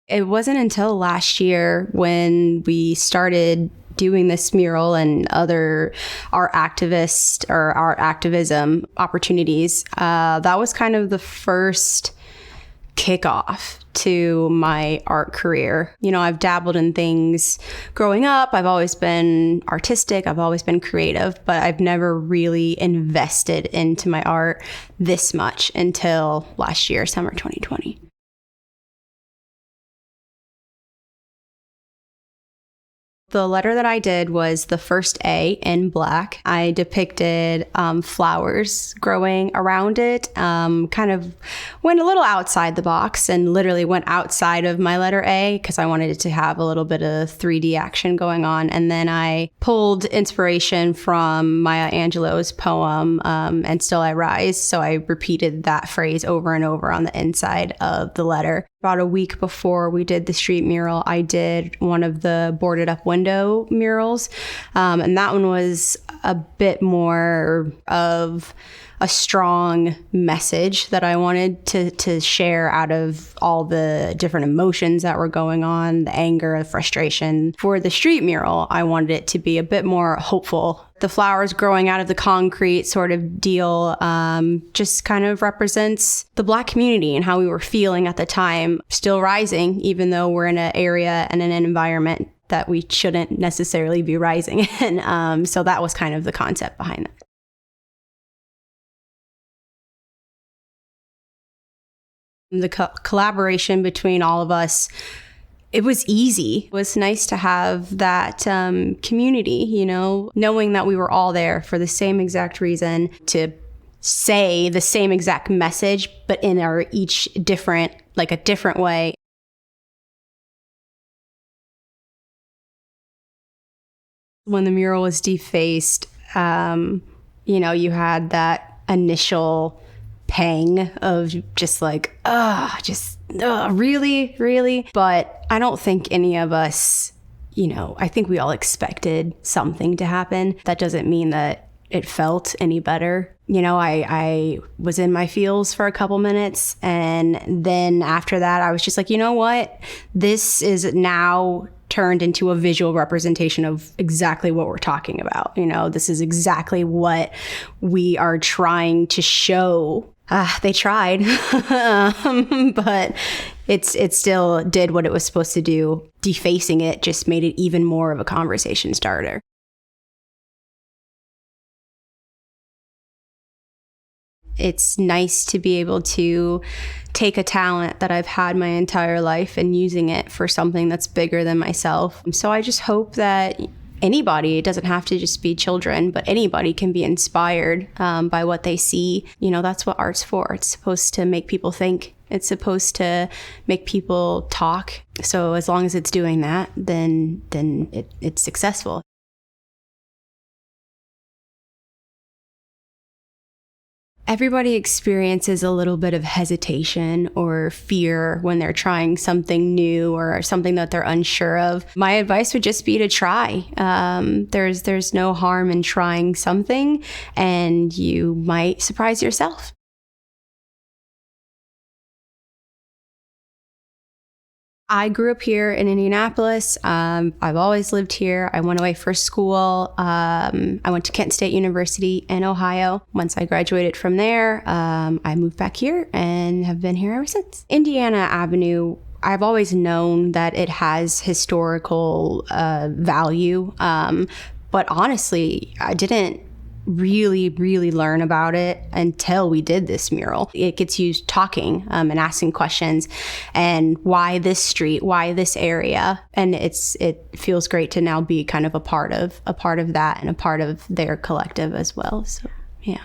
It wasn't until last year when we started doing this mural and other art activism opportunities. That was kind of the first kickoff to my art career. You know, I've dabbled in things growing up. I've always been artistic. I've always been creative, but I've never really invested into my art this much until last year, summer 2020. The letter that I did was the first A in black. I depicted flowers growing around it, kind of went a little outside the box and literally went outside of my letter A because I wanted it to have a little bit of 3D action going on. And then I pulled inspiration from Maya Angelou's poem, And Still I Rise. So I repeated that phrase over and over on the inside of the letter. About a week before we did the street mural, I did one of the boarded up window murals. And that one was a bit more of a strong message that I wanted to share out of all the different emotions that were going on, the anger, the frustration. For the street mural, I wanted it to be a bit more hopeful. The flowers growing out of the concrete sort of deal just kind of represents the Black community and how we were feeling at the time, still rising, even though we're in an area and in an environment that we shouldn't necessarily be rising in. So that was kind of the concept behind it. The collaboration between all of us, it was easy. It was nice to have that community, you know, knowing that we were all there for the same exact reason, to say the same exact message, but in our each different, like a different way. When the mural was defaced, you know, you had that initial pang of just like, really? But I don't think any of us, you know, I think we all expected something to happen. That doesn't mean that it felt any better. You know, I was in my feels for a couple minutes, and then after that, I was just like, you know what? This is now turned into a visual representation of exactly what we're talking about. You know, this is exactly what we are trying to show. They tried, but it still did what it was supposed to do. Defacing it just made it even more of a conversation starter. It's nice to be able to take a talent that I've had my entire life and using it for something that's bigger than myself. So I just hope that anybody, it doesn't have to just be children, but anybody can be inspired by what they see. You know, that's what art's for. It's supposed to make people think. It's supposed to make people talk. So as long as it's doing that, then it's successful. Everybody experiences a little bit of hesitation or fear when they're trying something new or something that they're unsure of. My advice would just be to try. There's no harm in trying something, and you might surprise yourself. I grew up here in Indianapolis. I've always lived here. I went away for school. I went to Kent State University in Ohio. Once I graduated from there, I moved back here and have been here ever since. Indiana Avenue, I've always known that it has historical value, but honestly, I didn't really learn about it until we did this mural. It gets used talking and asking questions, and why this street, why this area, and it feels great to now be kind of a part of that and a part of their collective as well. So yeah.